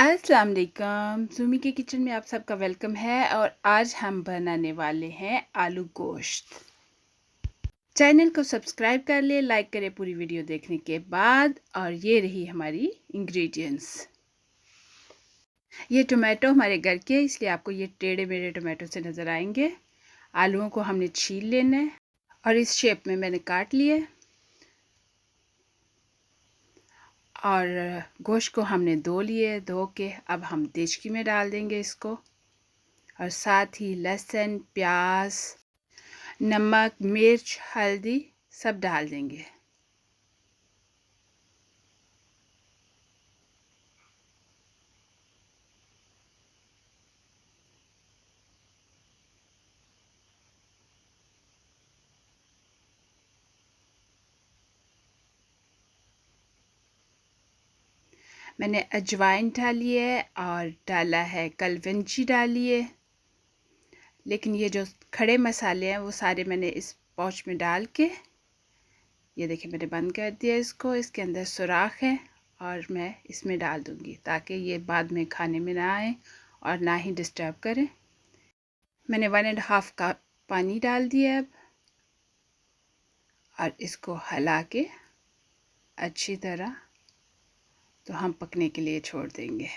अस्सलाम वालेकुम। सुमी के किचन में आप सबका वेलकम है और आज हम बनाने वाले हैं आलू गोश्त। चैनल को सब्सक्राइब कर ले, लाइक करें पूरी वीडियो देखने के बाद। और ये रही हमारी इंग्रेडिएंट्स। ये टोमेटो हमारे घर के, इसलिए आपको ये टेढ़े मेढ़े टोमेटो से नज़र आएंगे। आलूओं को हमने छील लेना है और इस शेप में मैंने काट लिए। और गोश्त को हमने धो के अब हम देचकी में डाल देंगे इसको। और साथ ही लहसुन, प्याज, नमक, मिर्च, हल्दी सब डाल देंगे। मैंने अजवाइन डाली है और डाला है कलवंजी डाली है। लेकिन ये जो खड़े मसाले हैं वो सारे मैंने इस पाउच में डाल के, ये देखिए मैंने बंद कर दिया इसको। इसके अंदर सुराख है और मैं इसमें डाल दूँगी ताकि ये बाद में खाने में ना आए और ना ही डिस्टर्ब करें। मैंने 1.5 कप पानी डाल दिया अब और इसको हिला के अच्छी तरह तो हम पकने के लिए छोड़ देंगे।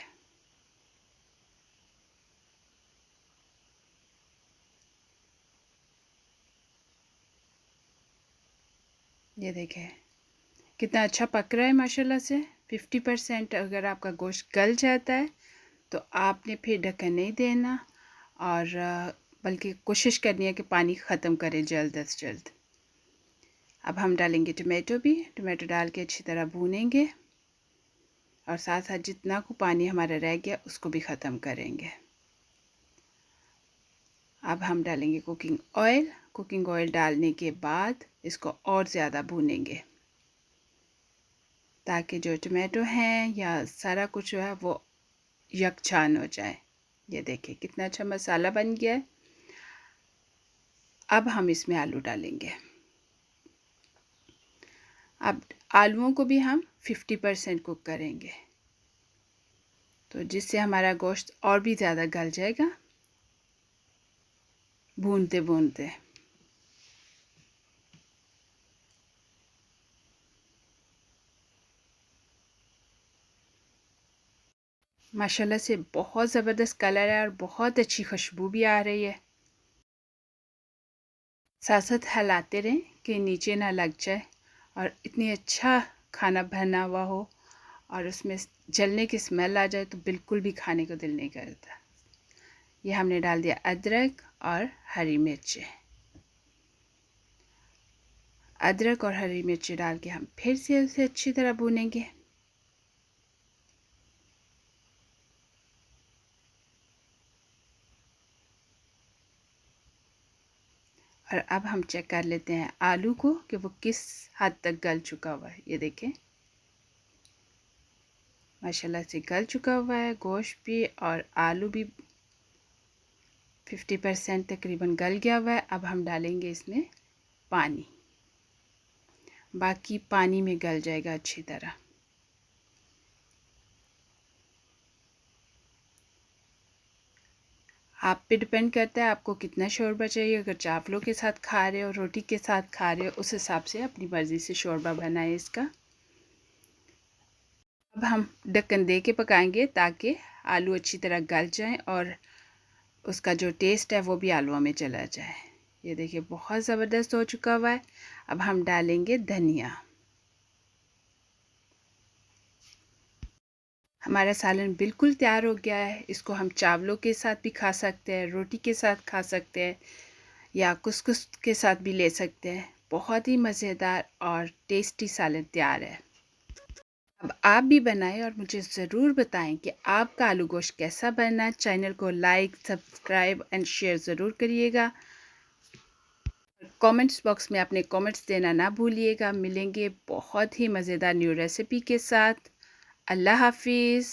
ये देखें कितना अच्छा पक रहा है माशाल्लाह से। 50% अगर आपका गोश्त गल जाता है तो आपने फिर ढक्कन नहीं देना और बल्कि कोशिश करनी है कि पानी ख़त्म करें जल्द अज जल्द। अब हम डालेंगे टमाटो भी। टमाटो डाल के अच्छी तरह भूनेंगे और साथ साथ जितना को पानी हमारा रह गया उसको भी ख़त्म करेंगे। अब हम डालेंगे कुकिंग ऑयल। कुकिंग ऑयल डालने के बाद इसको और ज़्यादा भूनेंगे ताकि जो टमाटो हैं या सारा कुछ जो है वो यकजान हो जाए। ये देखिए कितना अच्छा मसाला बन गया है। अब हम इसमें आलू डालेंगे। अब आलूओं को भी हम 50% कुक करेंगे तो जिससे हमारा गोश्त और भी ज़्यादा गल जाएगा भूनते भूनते। माशाल्लाह से बहुत ज़बरदस्त कलर है और बहुत अच्छी खुशबू भी आ रही है। साथ साथ हिलाते रहें कि नीचे ना लग जाए और इतनी अच्छा खाना बना हुआ हो और उसमें जलने की स्मेल आ जाए तो बिल्कुल भी खाने को दिल नहीं करता। ये हमने डाल दिया अदरक और हरी मिर्चें। अदरक और हरी मिर्ची डाल के हम फिर से उसे अच्छी तरह भूनेंगे। और अब हम चेक कर लेते हैं आलू को कि वो किस हद तक गल चुका हुआ है। ये देखें माशाल्लाह से गल चुका हुआ है गोश्त भी और आलू भी 50% तकरीबन गल गया हुआ है। अब हम डालेंगे इसमें पानी। बाकी पानी में गल जाएगा अच्छी तरह। आप पे डिपेंड करता है आपको कितना शोरबा चाहिए। अगर चावलों के साथ खा रहे हो, रोटी के साथ खा रहे हो, उस हिसाब से अपनी मर्ज़ी से शोरबा बनाएं इसका। अब हम ढक्कन दे के पकाएंगे ताकि आलू अच्छी तरह गल जाएं और उसका जो टेस्ट है वो भी आलूओं में चला जाए। ये देखिए बहुत ज़बरदस्त हो चुका हुआ है। अब हम डालेंगे धनिया। हमारा सालन बिल्कुल तैयार हो गया है। इसको हम चावलों के साथ भी खा सकते हैं, रोटी के साथ खा सकते हैं या कुसकुस के साथ भी ले सकते हैं। बहुत ही मज़ेदार और टेस्टी सालन तैयार है। अब आप भी बनाएं और मुझे ज़रूर बताएं कि आपका आलू गोश्त कैसा बना। चैनल को लाइक, सब्सक्राइब एंड शेयर ज़रूर करिएगा। कमेंट्स बॉक्स में अपने कमेंट्स देना ना भूलिएगा। मिलेंगे बहुत ही मज़ेदार न्यू रेसिपी के साथ। अल्लाह हाफिज़।